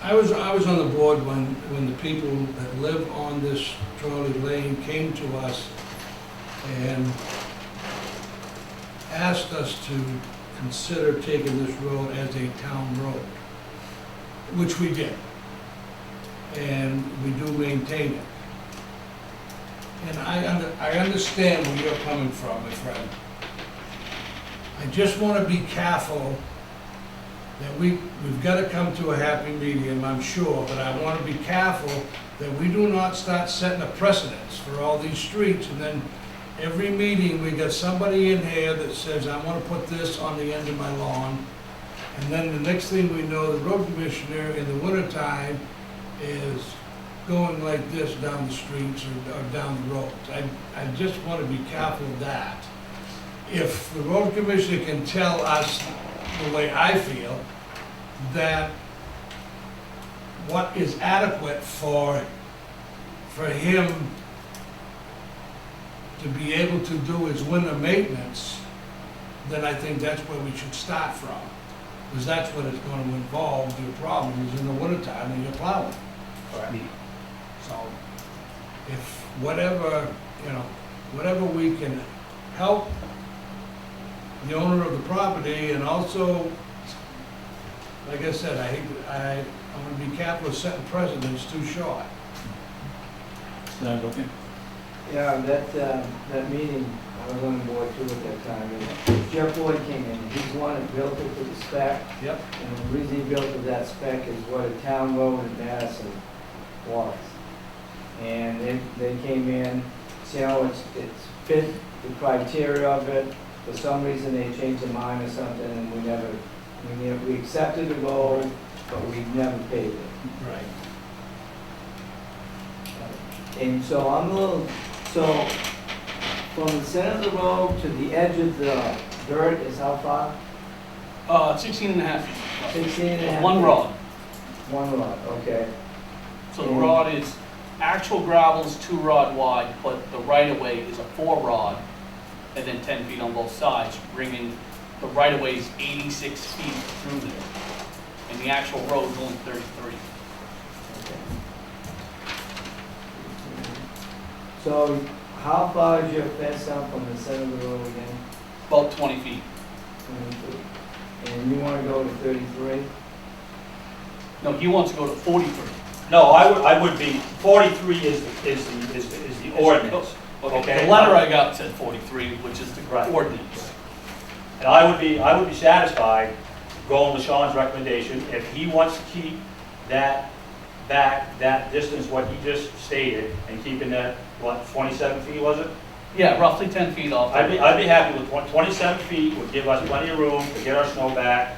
I was on the board when the people that live on this trolley lane came to us and asked us to consider taking this road as a town road, which we did. And we do maintain it. And I understand where you're coming from, my friend. I just want to be careful that we've got to come to a happy medium, I'm sure, but I want to be careful that we do not start setting a precedence for all these streets, and then every meeting, we got somebody in here that says, I want to put this on the end of my lawn, and then the next thing we know, the road commissioner in the wintertime is going like this down the streets or down the roads. I just want to be careful of that. If the road commissioner can tell us the way I feel, that what is adequate for him to be able to do his winter maintenance, then I think that's where we should start from. Because that's what it's going to involve, your problem is in the wintertime when you're plowing. So, if whatever we can help the owner of the property, and also, like I said, I want to be careful of setting precedents too short. Okay. Yeah, that meeting, I was on the board too at that time, and Jeff Floyd came in, he's the one that built it to the spec. Yep. And the reason he built it to that spec is what a town road in Madison was. And they came in, see how it's fit the criteria of it, for some reason they changed their mind or something, and we accepted the road, but we never paid it. Right. And so so from the center of the road to the edge of the dirt is how far? 16 and a half feet. 16 and a half. One rod. One rod, okay. So the rod is, actual gravel is 2 rod wide, but the right of way is a 4 rod and then 10 feet on both sides, bringing the right-of-way is 86 feet through there. And the actual road is only 33. So how far is your fence out from the center of the road again? About 20 feet. 20 feet. And you wanna go to 33? No, he wants to go to 43. No, I would be, 43 is the ordinance. Okay. The letter I got said 43, which is the Right. ordinance. And I would be satisfied going with Sean's recommendation if he wants to keep that back, that distance, what he just stated, and keeping that, what, 27 feet was it? Yeah, roughly 10 feet off. I'd be happy with 27 feet, would give us plenty of room to get our snow back.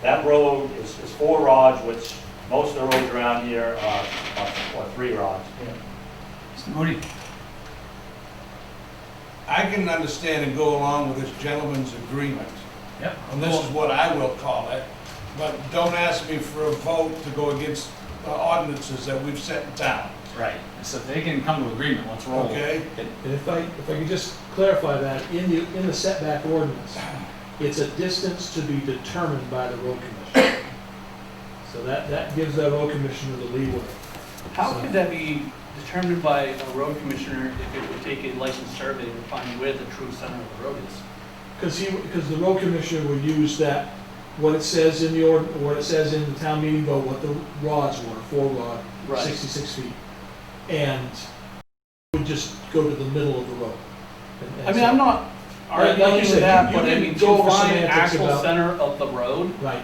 That road is 4 rods, which most of the roads around here are 3 rods. Mr. Moody? I can understand and go along with this gentleman's agreement, Yep. and this is what I will call it, but don't ask me for a vote to go against the ordinances that we've set in town, Right. So if they can come to agreement, let's roll. okay? And if I could just clarify that, in the setback ordinance, it's a distance to be determined by the road commissioner. So that gives the road commissioner the leeway. How So- could that be determined by a road commissioner if it would take a licensed survey to find where the true center of the road is? Because the road commissioner would use that, what it says in what it says in the town meeting vote, what the rods were, 4 rod, Right. 66 feet. And would just go to the middle of the road. And I mean, so- I'm not Like you arguing said, with that, you but I can mean, go to over find semantics actual about- center of the road, Right.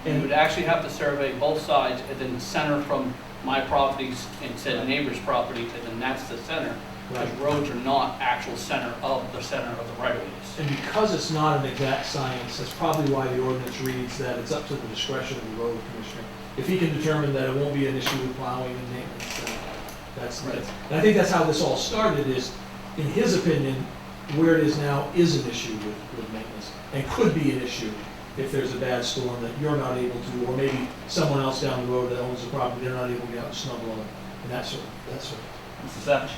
you would actually have to survey both sides and then center from my properties and said neighbor's property, and then that's the center. Because Right. roads are not actual center of the right-of-ways. And because it's not an exact science, that's probably why the ordinance reads that it's up to the discretion of the road commissioner. If he can determine that it won't be an issue with plowing and maintenance, then Right. and I think that's how this all started is, in his opinion, where it is now is an issue with maintenance, and could be an issue if there's a bad storm that you're not able to, or maybe someone else down the road that owns the property, they're not able to get out and snuggle on it, and that sort of. Mr. Savage?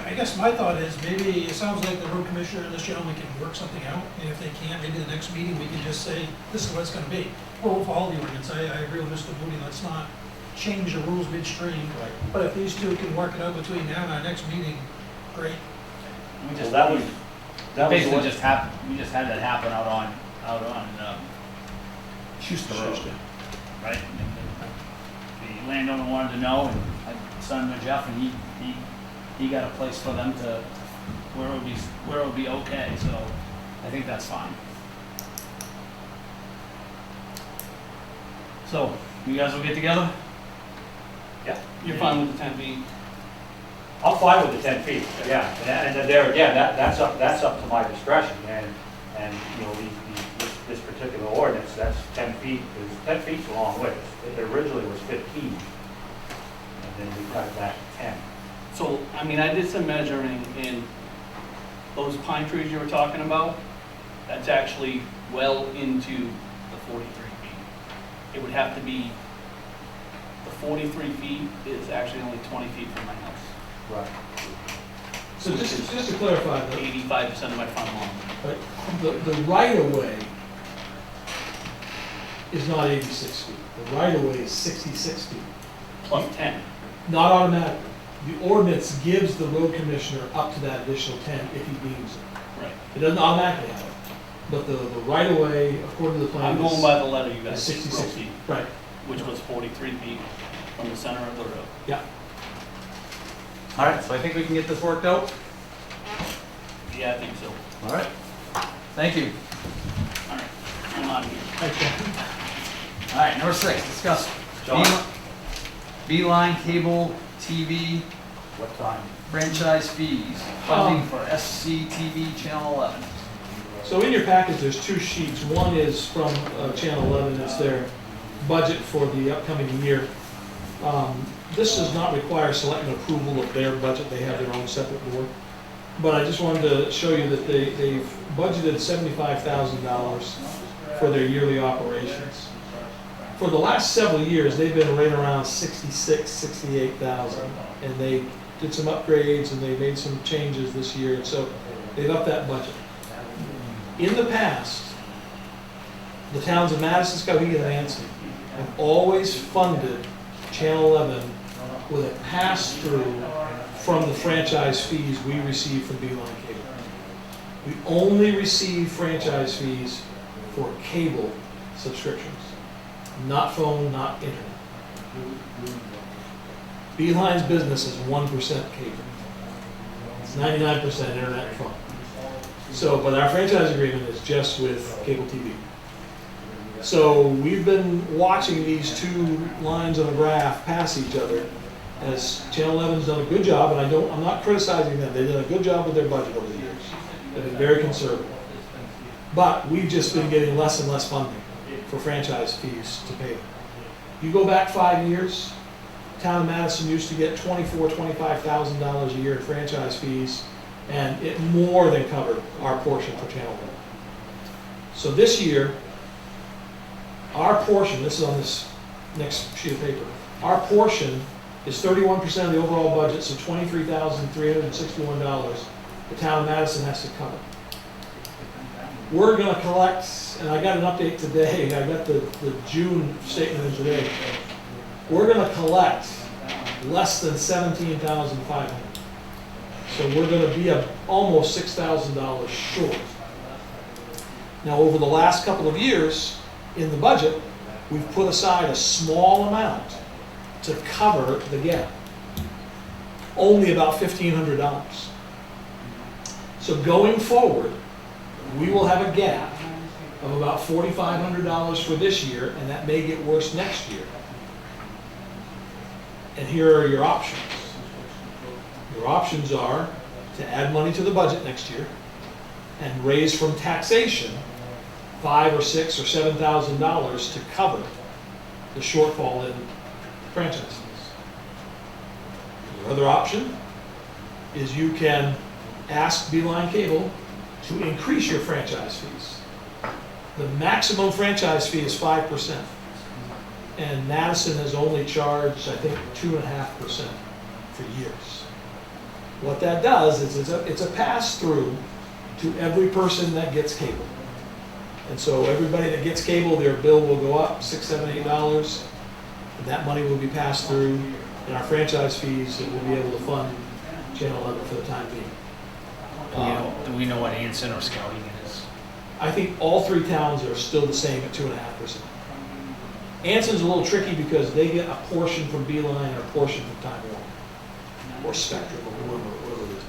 I guess my thought is, maybe, it sounds like the road commissioner and this gentleman can work something out, and if they can't, maybe the next meeting, we can just say, this is what it's gonna be. We'll follow the ordinance, I agree with Mr. Moody, let's not change the rules midstream. Right. But if these two can work it out between now and our next meeting, great. We Well, just, that was basically what, just happened, we just had that happen out on Schuster Road, right? And the landowner wanted to know, and I sent him to Jeff, and he got a place for them to, where it would be okay, so I think that's fine. So, you guys will get together? yeah. You're fine with the 10 feet? I'm fine with the 10 feet, yeah, and then there again, that's up to my discretion, and, you know, this particular ordinance, that's 10 feet, because 10 feet's a long way. It originally was 15, and then we cut it back to 10. So, I mean, I did some measuring in those pine trees you were talking about. That's actually well into the 43 feet. It would have to be, the 43 feet is actually only 20 feet from my house. Right. So just to clarify, 85% of my front lawn. the right-of-way is not 86 feet. The right-of-way is 66 feet. Plus 10. Not automatically. The ordinance gives the road commissioner up to that additional 10 if he deems it. Right. It doesn't automatically happen. But the right-of-way, according to the plan, I'm going by the letter you is guys 66 wrote, feet. Right. which was 43 feet from the center of the road. Yeah. All right, so I think we can get this worked out. Yeah, I think so. All right. Thank you. All right, I'm out of here. Thanks, Jeff. All right, number 6, discuss John? Beeline Cable TV What time? franchise fees, funding for SCTV Channel 11. So in your package, there's 2 sheets. One is from Channel 11. It's their budget for the upcoming year. This does not require selectmen approval of their budget. They have their own separate board. But I just wanted to show you that they've budgeted $75,000 for their yearly operations. For the last several years, they've been right around 66, 68,000. And they did some upgrades and they made some changes this year. And so They've upped that budget. In the past, the towns of Madison, Skowhegan, and Anson have always funded Channel 11 with a pass-through from the franchise fees we receive from Beeline Cable. We only receive franchise fees for cable subscriptions, not phone, not internet. Beeline's business is 1% cable. It's 99% internet and phone. So, but our franchise agreement is just with cable TV. So we've been watching these two lines on a graph pass each other as Channel 11's done a good job, and I'm not criticizing them. They've done a good job with their budget over the years. They've been very conservative. But we've just been getting less and less funding for franchise fees to pay. You go back 5 years, town of Madison used to get $24,000, $25,000 a year in franchise fees, and it more than covered our portion for Channel 11. So this year, our portion, this is on this next sheet of paper, our portion is 31% of the overall budget, so $23,361 the town of Madison has to cover. We're going to collect, and I got an update today, I got the June statement in today, we're going to collect less than $17,500. So we're going to be almost $6,000 short. Now over the last couple of years in the budget, we've put aside a small amount to cover the gap. Only about $1,500. So going forward, we will have a gap of about $4,500 for this year, and that may get worse next year. And here are your options. Your options are to add money to the budget next year and raise from taxation $5,000 or $6,000 or $7,000 to cover the shortfall in franchise fees. Your other option is you can ask Beeline Cable to increase your franchise fees. The maximum franchise fee is 5%. And Madison has only charged, I think, 2.5% for years. What that does is it's a pass-through to every person that gets cable. And so everybody that gets cable, their bill will go up $6, $7, $8, and that money will be passed through, and our franchise fees that will be able to fund Channel 11 for the time being. Do we know what Anson or Skowhegan is? I think all three towns are still the same at 2.5%. Anson's a little tricky because they get a portion from Beeline or a portion from Time Warner, or Spectrum, or whoever it is.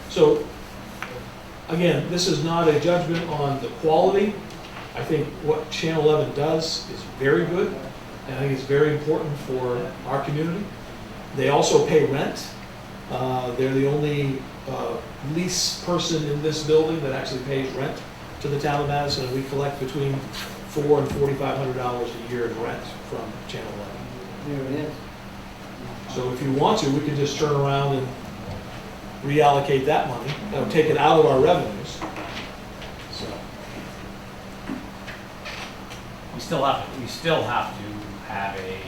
So, again, this is not a judgment on the quality. I think what Channel 11 does is very good, and I think it's very important for our community. They also pay rent. They're the only lease person in this building that actually pays rent to the town of Madison, and we collect between $400 and $4,500 a year in rent from Channel 11. There it is. So if you want to, we can just turn around and reallocate that money, take it out of our revenues. So We still have to have a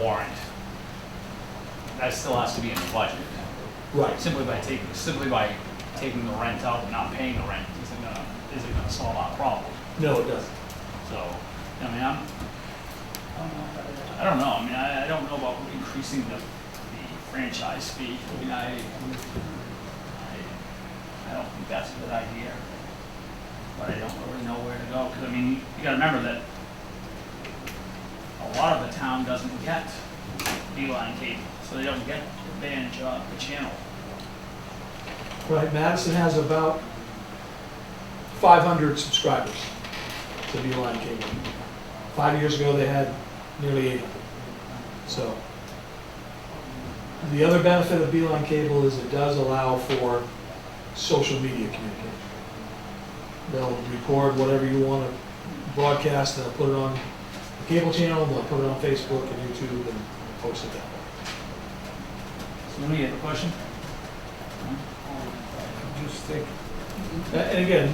warrant. That still has to be in the budget. right. Simply by taking the rent out and not paying the rent isn't gonna solve our problem. No, it doesn't. So, I mean, I don't know. I mean, I don't know about increasing the franchise fee. I mean, I don't think that's a good idea. But I don't really know where to go, because I mean, you gotta remember that a lot of the town doesn't get Beeline Cable, so they don't get the advantage of the channel. Right, Madison has about 500 subscribers to Beeline Cable. 5 years ago, they had nearly 800. So, the other benefit of Beeline Cable is it does allow for social media communication. They'll record whatever you want to broadcast, they'll put it on the cable channel, they'll put it on Facebook and YouTube and post it that way. So, do you have a question? Just think, And again,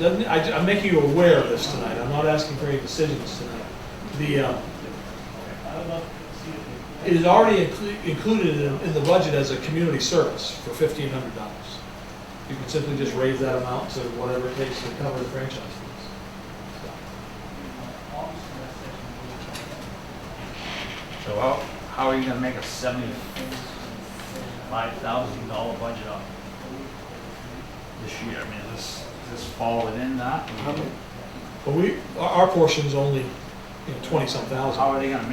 I'm making you aware of this tonight. I'm not asking for any decisions tonight. It is already included in the budget as a community service for $1,500. You can simply just raise that amount to whatever it takes to cover the franchise fees. So how are you gonna make a $75,000 budget up this year? I mean, does this fall within that? How many- But our portion's only, 20-some thousand. How are they gonna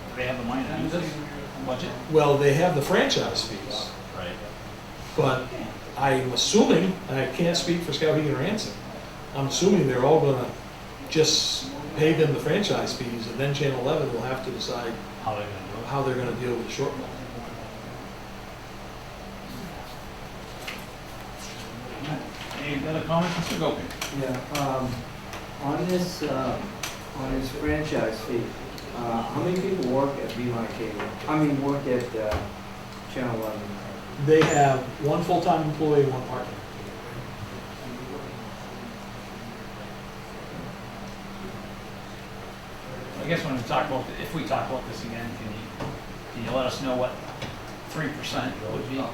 do they have the money to do this budget? Well, they have the franchise fees, Right. but I'm assuming, and I can't speak for Skowhegan or Anson, I'm assuming they're all gonna just pay them the franchise fees, and then Channel 11 will have to decide How are they gonna do it? how they're gonna deal with the shortfall. Any other comments, Mr. Gopi? Yeah, on this franchise fee, how many people work at Beeline Cable? I mean, work at, Channel 11? They have one full-time employee, one part-time. I guess when we talk about, if we talk about this again, can you let us know what 3% would be? Or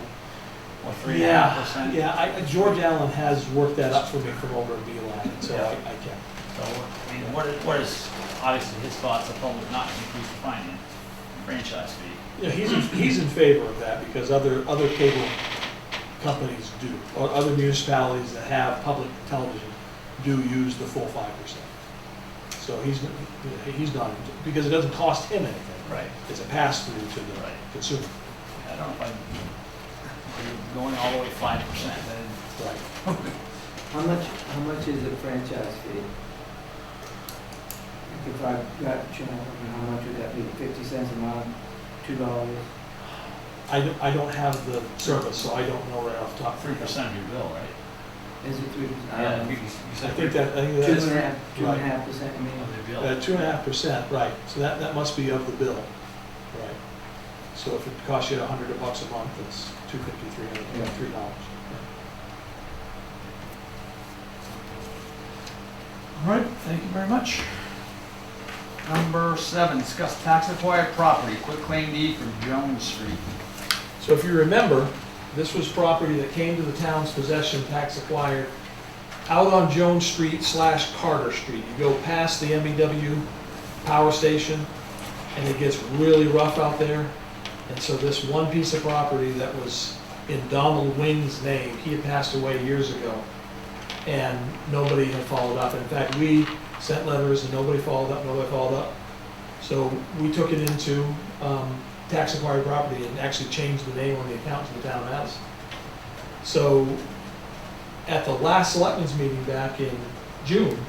3.5%? Yeah, George Allen has worked that up for me from over at Beeline, so Yeah. I can. So, I mean, what is, obviously, his thoughts are probably not to increase the finance, franchise fee. Yeah, he's in favor of that because other cable companies do, or other municipalities that have public television do use the full 5%. So he's not, because it doesn't cost him anything. Right. It's a pass-through to the Right. consumer. I don't know if I'm going all the way 5%, then. Right. How much is the franchise fee? If I got Channel, how much would that be? 50 cents a month, $2? I don't have the service, so I don't know right off the top. 3% of your bill, right? Is it 3%? Yeah, you I said think 3% that's. 2.5%, I mean? of the bill. 2.5%, right, so that must be of the bill, right. So if it costs you $100 a month, it's $250, $300, $3. All right, thank you very much. Number 7, discuss tax acquired property, quit claim deed for Jones Street. So if you remember, this was property that came to the town's possession, tax acquired, out on Jones Street / Carter Street. You go past the MBW power station, and it gets really rough out there. And so this one piece of property that was in Donald Wing's name, he had passed away years ago, and nobody had followed up. In fact, we sent letters and nobody followed up. So we took it into tax acquired property and actually changed the name on the account to the town of Madison. So at the last selectmen's meeting back in June,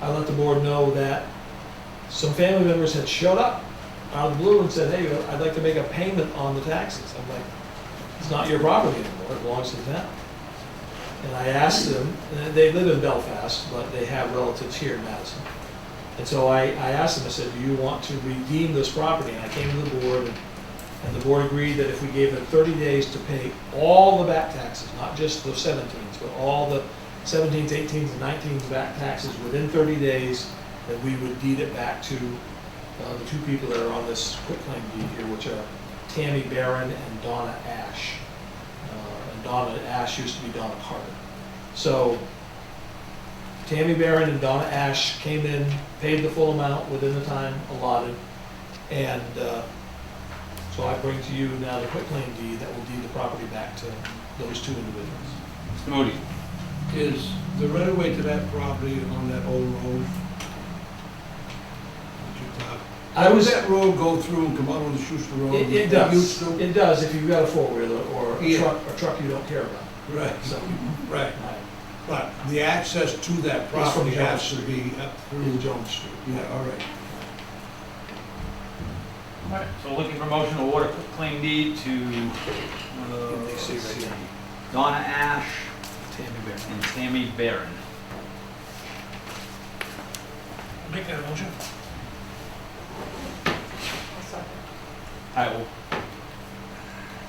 I let the board know that some family members had showed up out of the blue and said, hey, I'd like to make a payment on the taxes. I'm like, it's not your property anymore, it belongs to the town. And I asked them, and they live in Belfast, but they have relatives here in Madison. And so I asked them, I said, do you want to redeem this property? And I came to the board, and the board agreed that if we gave them 30 days to pay all the back taxes, not just the 17s, but all the 17s, 18s, and 19s back taxes within 30 days, that we would deed it back to the two people that are on this quitclaim deed here, which are Tammy Barron and Donna Ash. And Donna Ash used to be Donna Carter. So Tammy Barron and Donna Ash came in, paid the full amount within the time allotted, and so I bring to you now the quitclaim deed that will deed the property back to those two individuals. Mr. Moody? Is the right of way to that property on that old road? I was- Does that road go through and come out on the Schuster Road? It used does. to? It does if you've got a four-wheeler or Yeah. a truck you don't care about. Right, So, right. But the access to that from property Jones has to be up through through, Jones Street. yeah, all right. All right, so looking for motion to award a quitclaim deed to They say right here. Donna Ash Tammy Barron. and Tammy Barron. Make that motion. I will.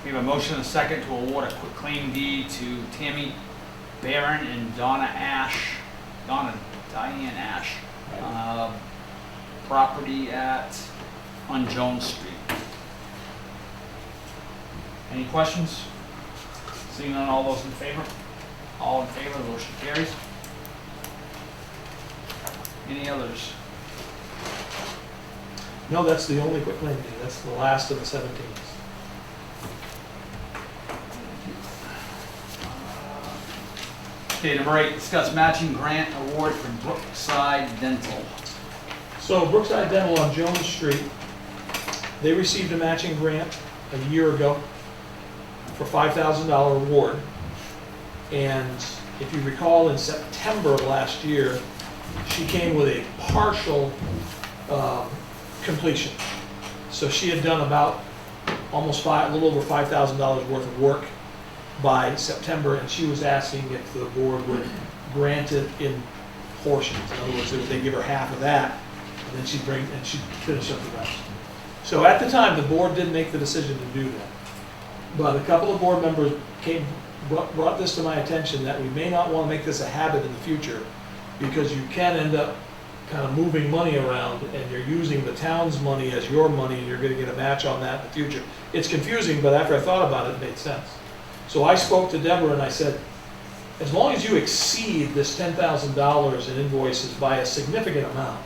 We have a motion and a second to award a quitclaim deed to Tammy Barron and Diane Ash, property on Jones Street. Any questions? Seeing none, all those in favor? All in favor, the motion carries. Any others? No, that's the only quick claim deed. That's the last of the 17s. Okay, number 8, discuss matching grant award for Brookside Dental. So Brookside Dental on Jones Street, they received a matching grant a year ago for $5,000 award. And if you recall, in September of last year, she came with a partial completion. So she had done about a little over $5,000 worth of work by September, and she was asking if the board would grant it in portions. In other words, if they give her half of that, and then she'd finish up the rest. So at the time, the board didn't make the decision to do that. But a couple of board members brought this to my attention, that we may not want to make this a habit in the future, because you can end up kind of moving money around, and you're using the town's money as your money, and you're going to get a match on that in the future. It's confusing, but after I thought about it, it made sense. So I spoke to Deborah and I said, as long as you exceed this $10,000 in invoices by a significant amount,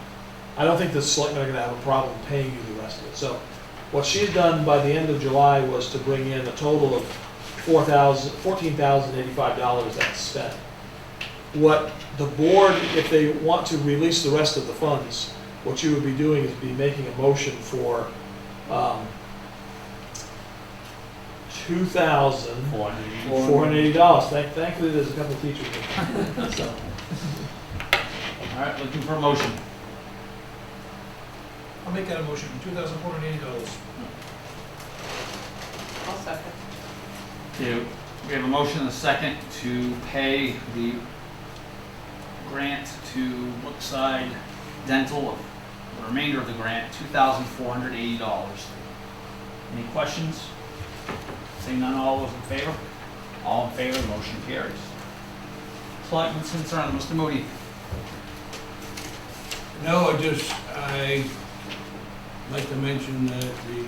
I don't think the selectmen are going to have a problem paying you the rest of it. So what she had done by the end of July was to bring in a total of $14,085 that's spent. What the board, if they want to release the rest of the funds, what you would be doing is be making a motion for $2,480. Thankfully, there's a couple of teachers in there. So, All right, looking for a motion. I'll make that a motion, $2,480. I'll second. Okay, we have a motion and a second to pay the grant to Brookside Dental, the remainder of the grant, $2,480. Any questions? Seeing none, all those in favor? All in favor, the motion carries. Selectmen's concern, Mr. Moody. No, I'd like to mention that the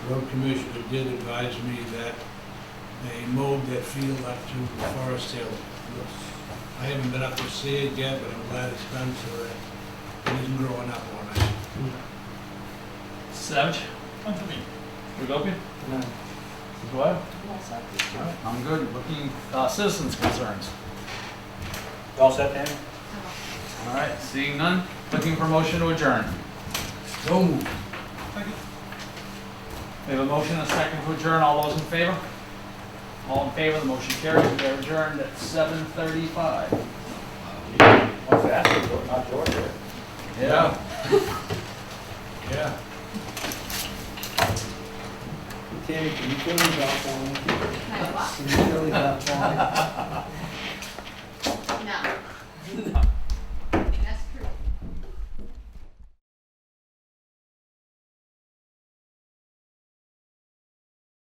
road commissioner did advise me that they mowed that field up to Forest Hill. I haven't been up to see it yet, but I'm glad it's done so that it isn't growing up on us. Savage? Come to me. We go, good? No. Go ahead. All right, I'm good. Looking, citizens' concerns. All set, Dan? All right, seeing none, looking for motion to adjourn. So moved. Second. We have a motion and a second to adjourn. All those in favor? All in favor, the motion carries. We are adjourned at 7:35. What's that? Not Georgia. Yeah. Yeah. Tammy, can you fill these out for me? What? Can you fill these out for me?